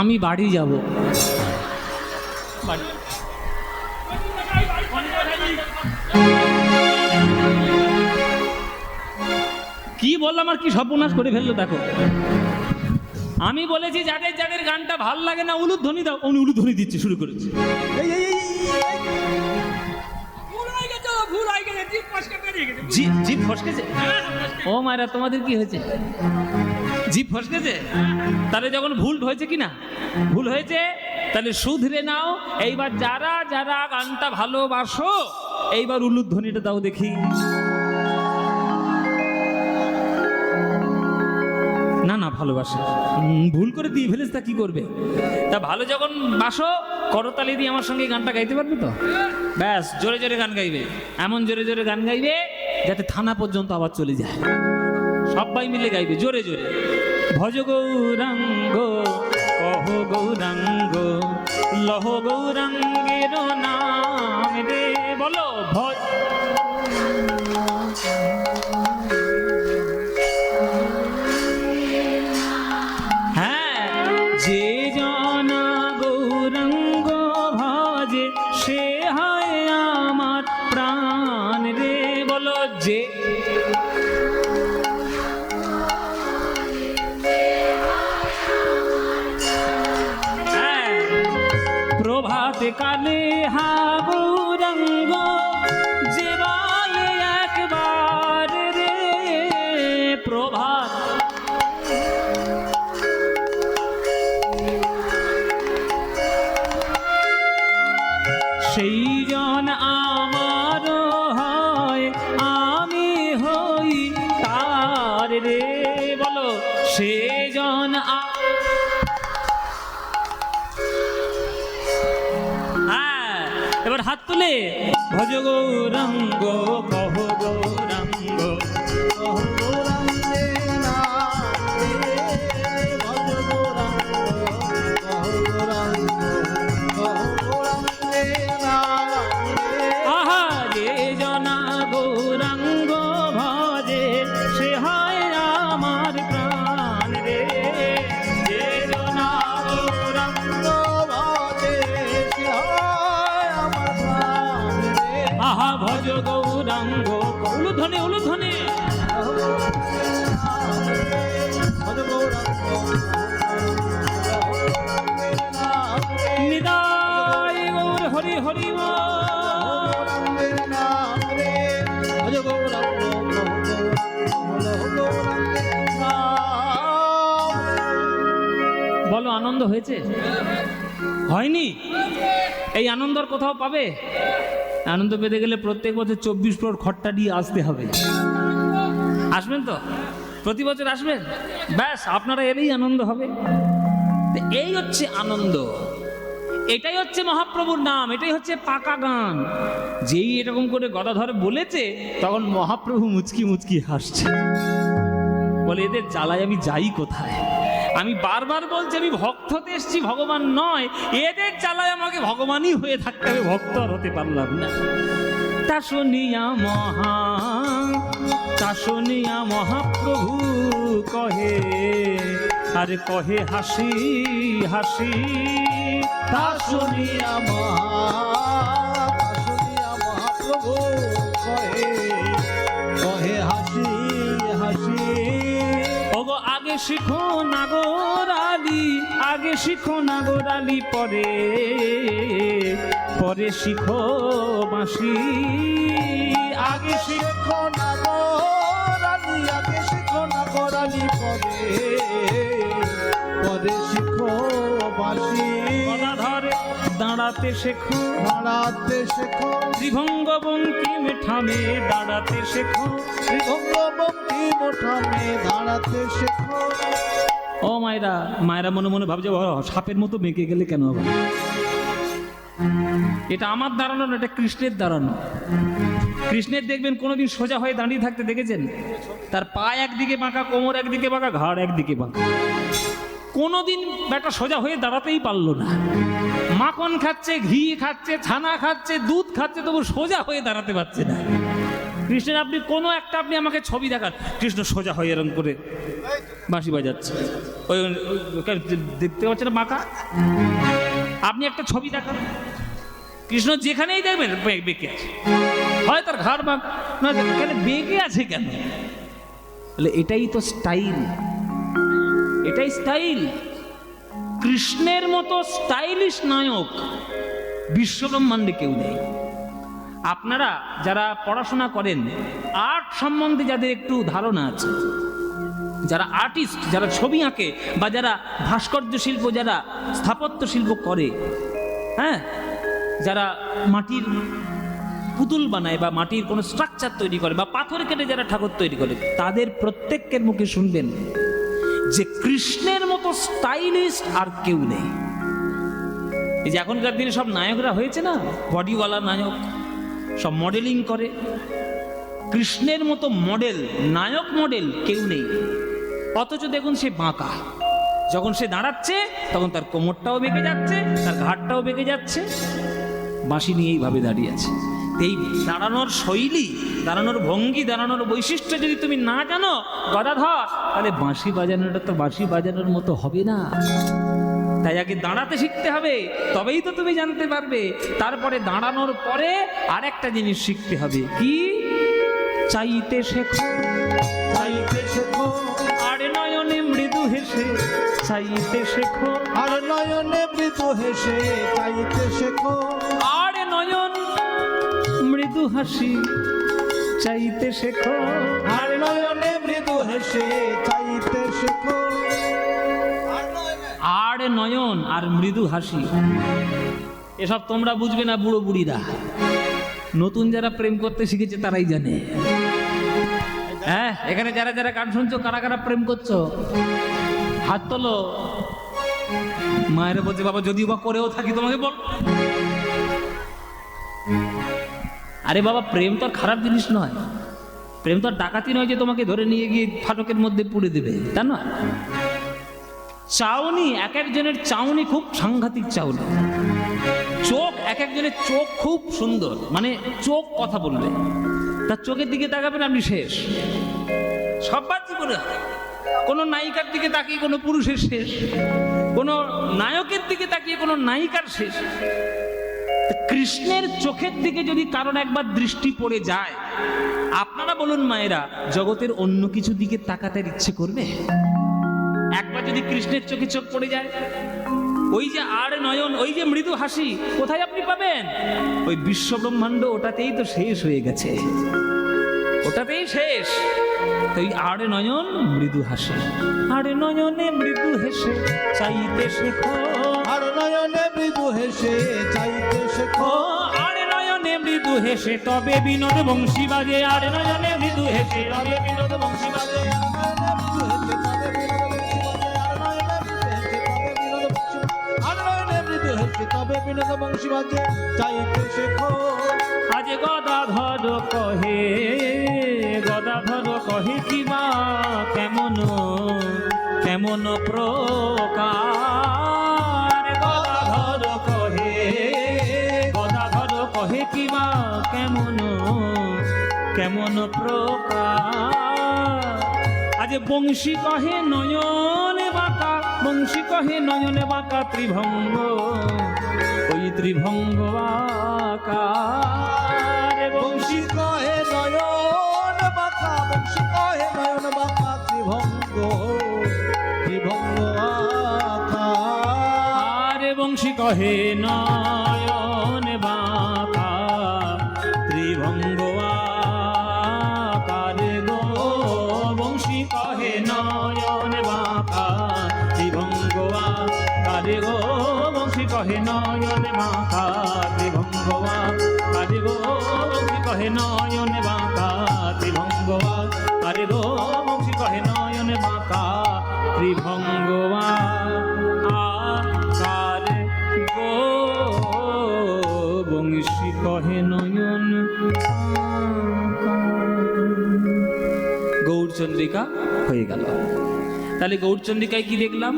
আমি বাড়ি যাব। বাড়ি কি বললাম আর কি সর্বনাশ করে ফেললো দেখো। আমি বলেছি যাদের যাদের গানটা ভাল লাগে না উলুধ্বনি দাও, উনি উলুধ্বনি দিচ্ছে শুরু করেছে। জিভ ফসকেছে? ও মায়েরা, তোমাদের কি হয়েছে? জিভ ফসকেছে? তাহলে যখন ভুল হয়েছে কি না, ভুল হয়েছে, তাহলে শুধরে নাও। এইবার যারা যারা গানটা ভালোবাসো, এইবার উলুধ্বনিটা দাও দেখি। না না, ভালোবাসে, ভুল করে দিয়ে ফেলেছে, তা কি করবে? তা ভালো যখন বাসো, করতালি দিয়ে আমার সঙ্গে গানটা গাইতে পারবে তো? ব্যাস, জোরে জোরে গান গাইবে, এমন জোরে জোরে গান গাইবে যাতে থানা পর্যন্ত আবার চলে যায়। সবাই মিলে গাইবে জোরে জোরে। ভজ গৌরাঙ্গ কহ গৌরাঙ্গ লহ গৌরাঙ্গের নাম রে, বলো ভজ। যে জনা গৌরাঙ্গ ভজে সে হয় আমার প্রাণ রে, বলো যে। প্রভাতে কালে হা গৌরাঙ্গ যে বলে একবার রে, প্রভাত সেই জন আমার হয়, আমি হই তার রে, বলো সে জন। হ্যাঁ, এবার হাত তুলে ভজ গৌরাঙ্গ কহ গৌরাঙ্গ কহ গৌরাঙ্গের নাম রে, ভজ গৌরাঙ্গ কহ গৌরাঙ্গ কহ গৌরাঙ্গের নাম রে। আহা, যে জনা গৌরাঙ্গ ভজে সে হয় আমার প্রাণ রে, যে জনা গৌরাঙ্গ ভজে সে হয় আমার প্রাণ রে। আহা, ভজ গৌরাঙ্গ। উলুধ্বনি উলুধ্বনি। ভজ গৌরাঙ্গ নিতাই গৌর হরি হরি গৌরাঙ্গের নাম রে, ভজ গৌরাঙ্গ লহ গৌরাঙ্গের নাম। বলো, আনন্দ হয়েছে? হয়নি? এই আনন্দর কোথাও পাবে? আনন্দ পেতে গেলে প্রত্যেক বছর 24 ফ্লোর খট্টা দিয়ে আসতে হবে। আসবেন তো? প্রতি বছর আসবেন? ব্যাস, আপনারা এলেই আনন্দ হবে। তো এই হচ্ছে আনন্দ, এটাই হচ্ছে মহাপ্রভুর নাম, এটাই হচ্ছে পাকা গান। যেই এরকম করে গদাধর বলেছে, তখন মহাপ্রভু মুচকি মুচকি হাসছে, বলে এদের জ্বালায় আমি যাই কোথায়? আমি বারবার বলছি আমি ভক্ততে এসেছি, ভগবান নয়। এদের জ্বালায় আমাকে ভগবানই হয়ে থাকতে হবে, ভক্ত আর হতে পারলাম না। তা শুনিয়া মহাপ্রভু কহে, আরে কহে হাসি হাসি। তা শুনিয়া মহাপ্রভু কহে কহে হাসি হাসি। ওগো আগে শিখো নাগরালি, আগে শিখো নাগরালি, পরে পরে শিখো বাঁশি। আগে শিখো নাগরালি, আগে শিখো নাগরালি, পরে শিখো বাঁশি। গদাধর দাঁড়াতে শেখো, দাঁড়াতে শেখো, ত্রিভঙ্গ বঙ্কিম ঠামে দাঁড়াতে শেখো, ত্রিভঙ্গ বঙ্কিম ঠামে দাঁড়াতে শেখো। ও মায়েরা, মায়েরা মনে মনে ভাবছে সাপের মতো বেঁকে গেলে কেন হবে? এটা আমার দাঁড়ানো না, এটা কৃষ্ণের দাঁড়ানো। কৃষ্ণের দেখবেন কোনোদিন সোজা হয়ে দাঁড়িয়ে থাকতে দেখেছেন? তার পা একদিকে বাঁকা, কোমর একদিকে বাঁকা, ঘাড় একদিকে বাঁকা। কোনোদিন বেটা সোজা হয়ে দাঁড়াতেই পারলো না। মাখন খাচ্ছে, ঘি খাচ্ছে, ছানা খাচ্ছে, দুধ খাচ্ছে, তবু সোজা হয়ে দাঁড়াতে পারছে না। কৃষ্ণের আপনি কোনো একটা আপনি আমাকে ছবি দেখান, কৃষ্ণ সোজা হয়ে এরকম করে বাঁশি বাজাচ্ছে, ওই দেখতে পাচ্ছেন না বাঁকা? আপনি একটা ছবি দেখান, কৃষ্ণ যেখানেই দেখবেন বেঁকে আছে, হয় তার ঘাড় বাঁকা, না কেন বেঁকে আছে কেন? তাহলে এটাই তো স্টাইল, এটাই স্টাইল। কৃষ্ণের মতো স্টাইলিশ নায়ক বিশ্বব্রহ্মাণ্ডে কেউ নেই। আপনারা যারা পড়াশোনা করেন, আর্ট সম্বন্ধে যাদের একটু ধারণা আছে, যারা আর্টিস্ট, যারা ছবি আঁকে বা যারা ভাস্কর্য শিল্প, যারা স্থাপত্য শিল্প করে, হ্যাঁ, যারা মাটির পুতুল বানায় বা মাটির কোনো স্ট্রাকচার তৈরি করে বা পাথর কেটে যারা ঠাকুর তৈরি করে, তাদের প্রত্যেকের মুখে শুনবেন যে কৃষ্ণের মতো স্টাইলিস্ট আর কেউ নেই। এই যে এখনকার দিনে সব নায়করা হয়েছে না, বডিওয়ালা নায়ক, সব মডেলিং করে, কৃষ্ণের মতো মডেল, নায়ক মডেল কেউ নেই। অথচ দেখুন সে বাঁকা, যখন সে দাঁড়াচ্ছে তখন তার কোমরটাও বেঁকে যাচ্ছে, তার ঘাড়টাও বেঁকে যাচ্ছে, বাঁশি নিয়ে এইভাবে দাঁড়িয়ে আছে। এই দাঁড়ানোর শৈলী, দাঁড়ানোর ভঙ্গি, দাঁড়ানোর বৈশিষ্ট্য যদি তুমি না জানো গদাধর, তাহলে বাঁশি বাজানোটা তো বাঁশি বাজানোর মতো হবে না। তাই আগে দাঁড়াতে শিখতে হবে, তবেই তো তুমি জানতে পারবে। তারপরে দাঁড়ানোর পরে আরেকটা জিনিস শিখতে হবে, কি? চাইতে শেখো, চাইতে শেখো, আর নয়নে মৃদু হেসে চাইতে শেখো, আর নয়নে মৃদু হেসে চাইতে শেখো, আর নয়ন মৃদু হাসি চাইতে শেখো, আর নয়নে মৃদু হেসে চাইতে শেখো। আর নয়ন আর মৃদু হাসি, এসব তোমরা বুঝবে না বুড়ো বুড়িরা, নতুন যারা প্রেম করতে শিখেছে তারাই জানে। হ্যাঁ, এখানে যারা যারা গান শুনছো, কারা কারা প্রেম করছো হাত তোলো। মায়েরা বলছে বাবা যদিও বা করেও থাকি তোমাকে বল। আরে বাবা, প্রেম তো আর খারাপ জিনিস নয়, প্রেম তো আর ডাকাতি নয় যে তোমাকে ধরে নিয়ে গিয়ে ফাটকের মধ্যে পুড়ে দেবে, তা নয়। চাউনি, এক একজনের চাউনি খুব সাংঘাতিক চাউনি। চোখ, এক একজনের চোখ খুব সুন্দর, মানে চোখ কথা বলবে, তার চোখের দিকে তাকাবেন আপনি শেষ। সবার জীবনে কোনো নায়িকার দিকে তাকিয়ে কোনো পুরুষের শেষ, কোনো নায়কের দিকে তাকিয়ে কোনো নায়িকার শেষ। কৃষ্ণের চোখের দিকে যদি কারণ একবার দৃষ্টি পড়ে যায়, আপনারা বলুন মায়েরা, জগতের অন্য কিছু দিকে তাকাতে ইচ্ছে করবে? একবার যদি কৃষ্ণের চোখে চোখ পড়ে যায়, ওই যে আর নয়ন, ওই যে মৃদু হাসি, কোথায় আপনি পাবেন? ওই বিশ্ব ব্রহ্মাণ্ড ওটাতেই তো শেষ হয়ে গেছে, ওটাতেই শেষ। তো ওই আর নয়ন মৃদু হাসি, আর নয়নে মৃদু হেসে চাইতে শেখো, আর নয়নে হেসে চাইতে শেখো। ও আরে নয়নে মৃদু হেসে তবে বিনোদ বংশী বাজে, আরে নয়নে মৃদু হেসে তবে বিনোদ বংশী বাজে। তবে বিনোদ বংশী বাজে চাইতে শেখো। আজ গদাধর কহে, গদাধর কহে কিবা কেমন কেমন প্রকার। গদাধর কহে, গদাধর কহে কিবা কেমন কেমন প্রকার। আজ বংশী কহে নয়নে বাঁকা, বংশী কহে নয়নে বাঁকা ত্রিভঙ্গ, ওই ত্রিভঙ্গ আকার। বংশী কহে নয়ন বাঁকা, বংশী কহে নয়ন বাঁকা ত্রিভঙ্গ, ত্রিভঙ্গ আকার। বংশী কহে নয়ন বাঁকা ত্রিভঙ্গ আকার গো। বংশী কহে নয়ন বাঁকা ত্রিভঙ্গ আকার গো। বংশী কহে নয়ন বাঁকা ত্রিভঙ্গ আকার গো। বংশী কহে নয়ন বাঁকা ত্রিভঙ্গ আকার গো। বংশী কহে নয়ন বাঁকা ত্রিভঙ্গ আকার গো। বংশী কহে নয়ন। গৌরচন্দ্রিকা হয়ে গেল। তাহলে গৌরচন্দ্রিকায় কি দেখলাম?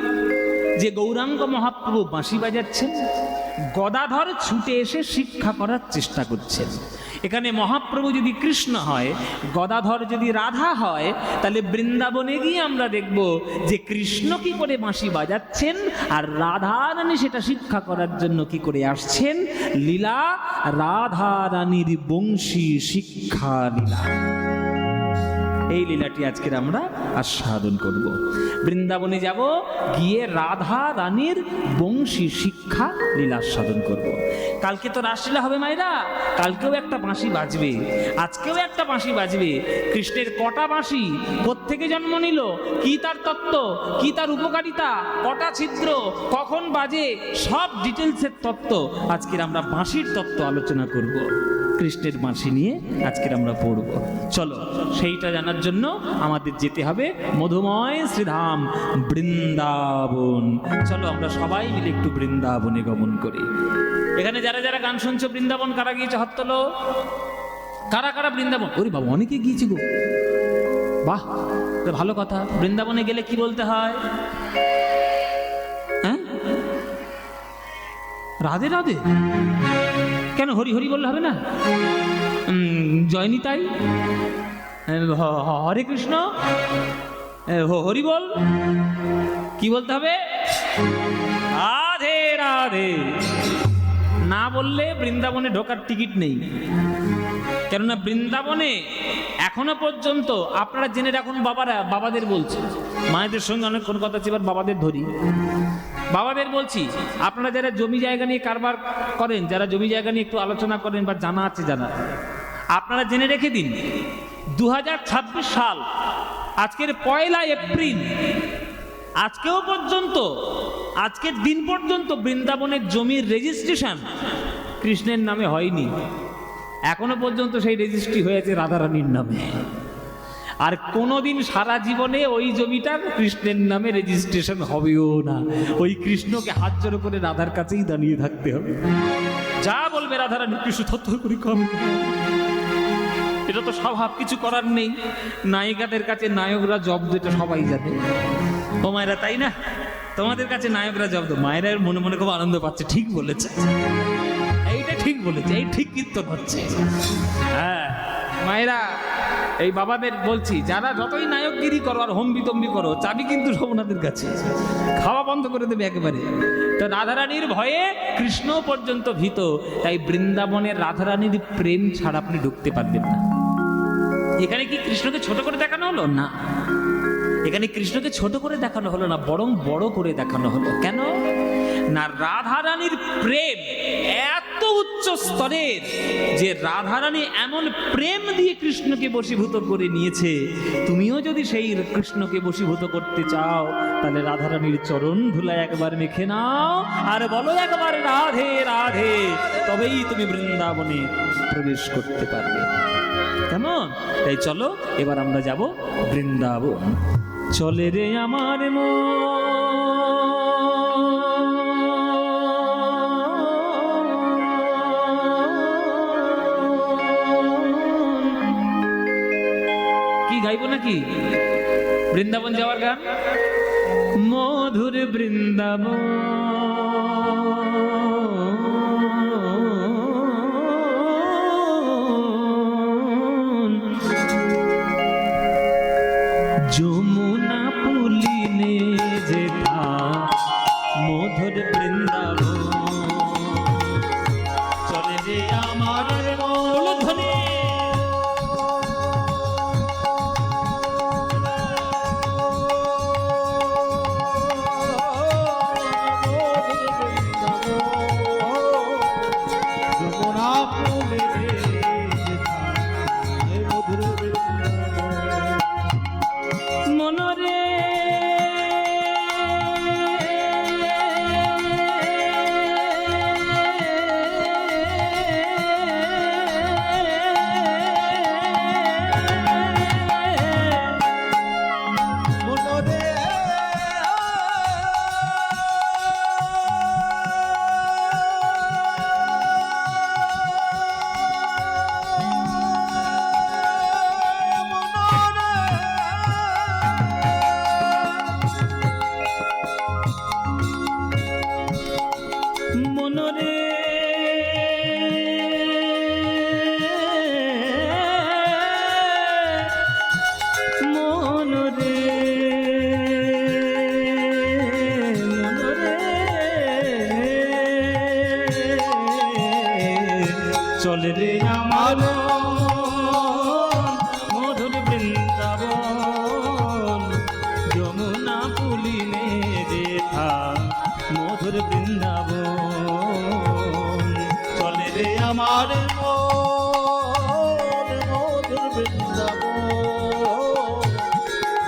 যে গৌরাঙ্গ মহাপ্রভু বাঁশি বাজাচ্ছেন, গদাধর ছুটে এসে শিক্ষা করার চেষ্টা করছেন। এখানে মহাপ্রভু যদি কৃষ্ণ হয়, গদাধর যদি রাধা হয়, তাহলে বৃন্দাবনে গিয়ে আমরা দেখব যে কৃষ্ণ কি করে বাঁশি বাজাচ্ছেন আর রাধা রানী সেটা শিক্ষা করার জন্য কি করে আসছেন। লীলা রাধা রানীর বংশী শিক্ষা লীলা, এই লীলাটি আজকের আমরা আস্বাদন করব। বৃন্দাবনে যাব, গিয়ে রাধা রানীর বংশী শিক্ষা লীলা আস্বাদন করব। কালকে তো রাসলীলা হবে মায়েরা, কালকেও একটা বাঁশি বাজবে, আজকেও একটা বাঁশি বাজবে। কৃষ্ণের কটা বাঁশি, কোত্থেকে জন্ম নিল, কি তার তত্ত্ব, কি তার উপকারিতা, কটা ছিদ্র, কখন বাজে, সব ডিটেলসের তত্ত্ব আজকের আমরা বাঁশির তত্ত্ব আলোচনা করব। কৃষ্ণের বাঁশি নিয়ে আজকের আমরা পড়ব। চলো সেইটা জানার জন্য আমাদের যেতে হবে মধুময় শ্রীধাম বৃন্দাবন। চলো আমরা সবাই মিলে একটু বৃন্দাবনে গমন করি। এখানে যারা যারা গান শুনছো, বৃন্দাবন কারা গিয়েছে হাত তোলো। কারা কারা বৃন্দাবন? ওরে বাবা, অনেকে গিয়েছি গো। বাহ, ভালো কথা। বৃন্দাবনে গেলে কি বলতে হয়? হ্যাঁ, রাধে রাধে। কেন হরি হরি বললে হবে না? জয়নি তাই, হরে কৃষ্ণ, হরি বল। কি বলতে হবে? রাধে রাধে। না বললে বৃন্দাবনে ঢোকার টিকিট নেই। কেননা বৃন্দাবনে এখনো পর্যন্ত আপনারা জেনে রাখুন, বাবারা বাবাদের বলছে, মায়েদের সঙ্গে অনেক কোন কথা আছে, এবার বাবাদের ধরি। বাবাদের বলছি, আপনারা যারা জমি জায়গা নিয়ে কারবার করেন, যারা জমি জায়গা নিয়ে একটু আলোচনা করেন বা জানা আছে, জানা, আপনারা জেনে রেখে দিন 2026 সাল, আজকের 1 এপ্রিল, আজকেও পর্যন্ত, আজকের দিন পর্যন্ত বৃন্দাবনের জমির রেজিস্ট্রেশন কৃষ্ণের নামে হয়নি। এখনো পর্যন্ত সেই রেজিস্ট্রি হয়েছে রাধারানীর নামে। আর কোনোদিন সারা জীবনে ওই জমিটার কৃষ্ণের নামে রেজিস্ট্রেশন হবেও না। ওই কৃষ্ণকে হাত জোড়ো করে রাধার কাছেই দাঁড়িয়ে থাকতে হবে। যা বলবে রাধারানী কৃষ্ণ থরথর করে কম। এটা তো স্বভাব, কিছু করার নেই। নায়িকাদের কাছে নায়করা জব্দ, এটা সবাই জানে। ও মায়েরা, তাই না? তোমাদের কাছে নায়করা জব্দ। মায়েরা মনে মনে খুব আনন্দ পাচ্ছে, ঠিক বলেছে, এইটা ঠিক বলেছে, এই ঠিক কীর্তন হচ্ছে। হ্যাঁ মায়েরা, এই বাবাদের বলছি, যারা যতই নায়কগিরি করো আর হম্বি তম্বি করো, চাবি কিন্তু সব ওনাদের কাছে, খাওয়া বন্ধ করে দেবে একেবারে। তো রাধারানীর ভয়ে কৃষ্ণ পর্যন্ত ভীত। তাই বৃন্দাবনের রাধারানীর প্রেম ছাড়া আপনি ঢুকতে পারবেন না। এখানে কি কৃষ্ণকে ছোট করে দেখানো হলো? না, এখানে কৃষ্ণকে ছোট করে দেখানো হলো না, বরং বড় করে দেখানো হলো। কেন না? রাধারানীর প্রেম এত উচ্চ স্তরের, যে রাধারানী এমন প্রেম দিয়ে কৃষ্ণকে বশীভূত করে নিয়েছে, তুমিও যদি সেই কৃষ্ণকে বশীভূত করতে চাও তাহলে রাধারানীর চরণ ধুলায় একবার মেখে নাও আর বলো একবার রাধে রাধে, তবেই তুমি বৃন্দাবনে প্রবেশ করতে পারবে। কেমন? তাই চলো এবার আমরা যাব বৃন্দাবন। চলে রে আমার কি গাইবো নাকি বৃন্দাবন যাওয়ার গান? মধুর বৃন্দাবন যমুনা পুলিনে যেথা মধুর বৃন্দাবন, চলে রে আমার মূলধ্বনি। মনরে মনরে মনরে মনরে চলে রে আমার মধুর বৃন্দাবন, যমুনা পুলিনে যেথা মধুর বৃন্দাবন, চলে রে আমার মধুর বৃন্দাবন,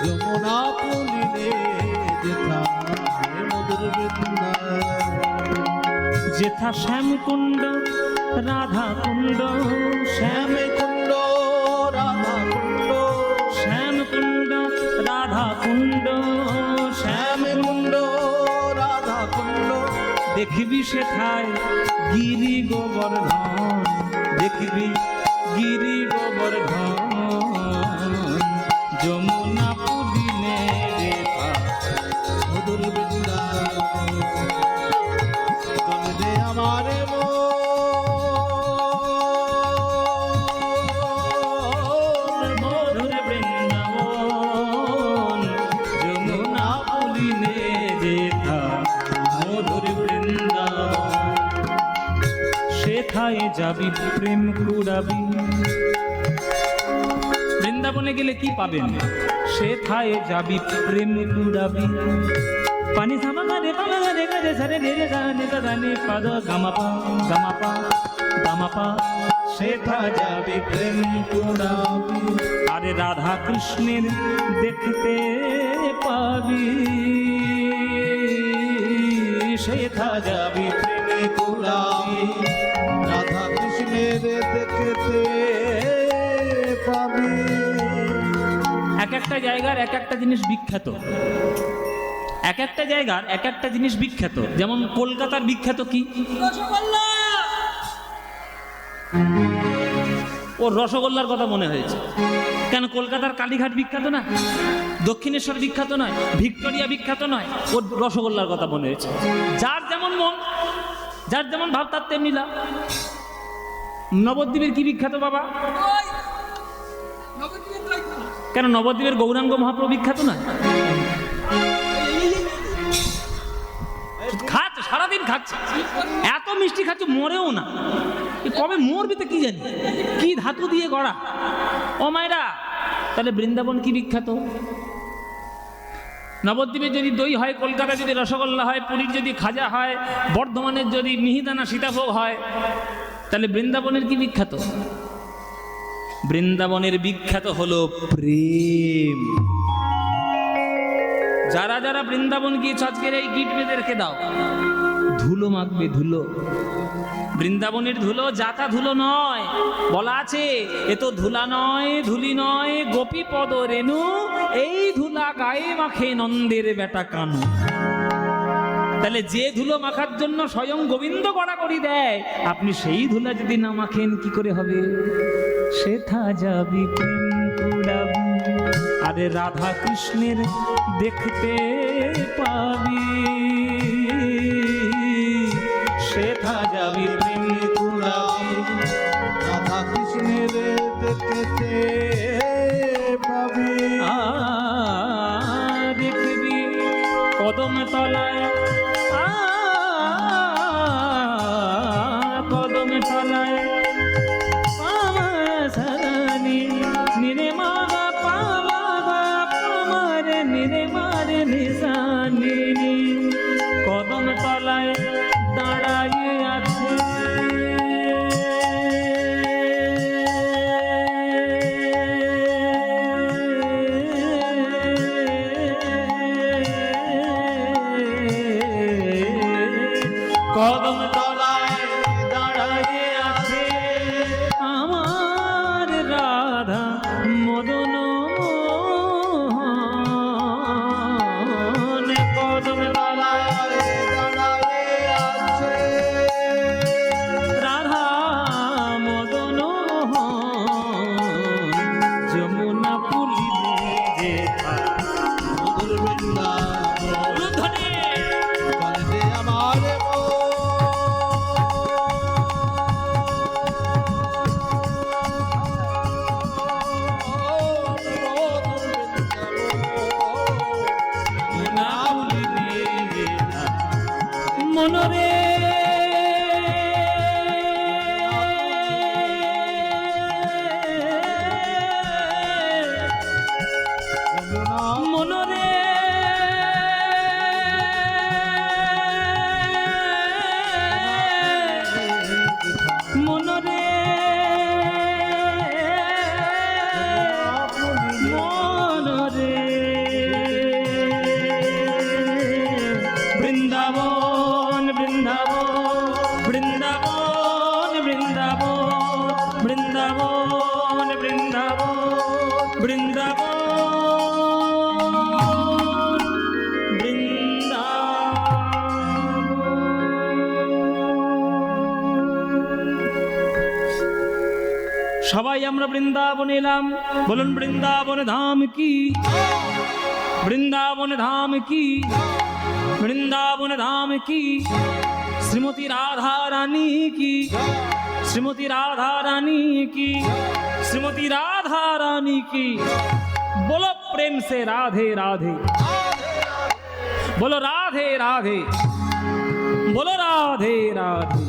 যমুনা পুলিনে যেথা মধুর বৃন্দাবন। যেথা শ্যামকুণ্ড রাধা কুণ্ড, শ্যামকুণ্ড রাধা কুণ্ড, শ্যামকুণ্ড রাধা কুণ্ড, শ্যামকুণ্ড রাধা কুণ্ড। দেখবি সেথায় গিরি গোবর্ধন, দেখবি গিরি গোবর্ধন, যমুনা পুলিনে যেথা মধুর বৃন্দাবন, চলে রে আমার মধুর বৃন্দাবন, যমুনা পুলিনে যেথা মধুর বৃন্দাবন, সেথায় যাবি প্রেম কুড়াবি। বৃন্দাবনে গেলে কি পাবেন? সেথায় যাবি প্রেম কুড়াবি। পানি সামা রে পামা রে রে সরে রে রে জানে জানে পাদ গামাপা গামাপা গামাপা, সেথা যাবি প্রেম কুড়াবি। আরে রাধা কৃষ্ণের দেখতে পাবি, সেথা যাবি প্রেমে কুড়াবি। রাধা কৃষ্ণের দেখতে পাবি। এক একটা জায়গার এক একটা জিনিস বিখ্যাত, এক একটা জায়গার এক একটা জিনিস বিখ্যাত। যেমন কলকাতার বিখ্যাত কি? রসগোল্লা। ওর রসগোল্লার কথা মনে হয়েছে কেন? কলকাতার কালীঘাট বিখ্যাত না, দক্ষিণেশ্বর বিখ্যাত নয়, ভিক্টোরিয়া বিখ্যাত নয়, ওর রসগোল্লার কথা মনে হয়েছে। যার যেমন মন, যার যেমন ভাব তার তেমনি লাভ। নবদ্বীপের কি বিখ্যাত বাবা? কেন? নবদ্বীপের গৌরাঙ্গ মহাপ্রভু বিখ্যাত না? খাচ্ছে, সারাদিন খাচ্ছে, এত মিষ্টি খাচ্ছে, মরেও না। কবে মরবি তো কি জানি, কি ধাতু দিয়ে গড়া। ও মায়েরা, তাহলে বৃন্দাবন কি বিখ্যাত? নবদ্বীপে যদি দই হয়, কলকাতায় যদি রসগোল্লা হয়, পুরীর যদি খাজা হয়, বর্ধমানের যদি মিহিদানা সীতাভোগ হয়, তাহলে বৃন্দাবনের কি বিখ্যাত? বৃন্দাবনের বিখ্যাত হলো প্রেম। যারা যারা বৃন্দাবন গিয়েছ আজকের এই গিট বেঁধে রেখে দাও, ধুলো মাখবে, ধুলো। বৃন্দাবনের ধুলো যাতা ধুলো নয়, বলা আছে এ তো ধুলা নয়, ধুলি নয়, গোপী পদ রেণু, এই ধুলা গায়ে মাখে নন্দের বেটা কানু। তাহলে যে ধুলো মাখার জন্য স্বয়ং গোবিন্দ গড়াগড়ি দেয়, আপনি সেই ধুলা যদি না মাখেন কি করে হবে? সেথা যাবি প্রেম কুড়াবি, আরে রাধা কৃষ্ণের দেখতে পাবি, সেথা যাবি প্রেম কুড়াবি, রাধা কৃষ্ণের দেখতে পাবি। দেখবি কদম তলায়, কদম তলায় পামা সানি নিরে মাগা পামা পামারে নিরে মারে নিশানি, কদম তলায় দাঁড়াইয়ে আছে কদম তলায় দাঁড়াইয়ে আছে আমার রাধা মদন মোহন, কদম তলায় দাঁড়ায়ে আছে রাধা মদন মোহন, যমুনা পুলিনে যেথা মধুর বৃন্দাবন ধ্বনি। চলে যে আমার মনরে মনরে মনরে মনরে বৃন্দাবন বৃন্দাবন বৃন্দাবন বৃন্দাবন বৃন্দাবন বৃন্দাবন বৃন্দাবন বৃন্দাবন। সবাই আমরা বৃন্দাবন এলাম, বলুন বৃন্দাবন ধাম কি, বৃন্দাবন ধাম কি, বৃন্দাবন ধাম কি, শ্রীমতী রাধা রানী কি, শ্রীমতী রাধা রানী কি, श्रीमती राधा रानी की। बोलो प्रेम से राधे राधे, बोलो राधे राधे, बोलो राधे राधे।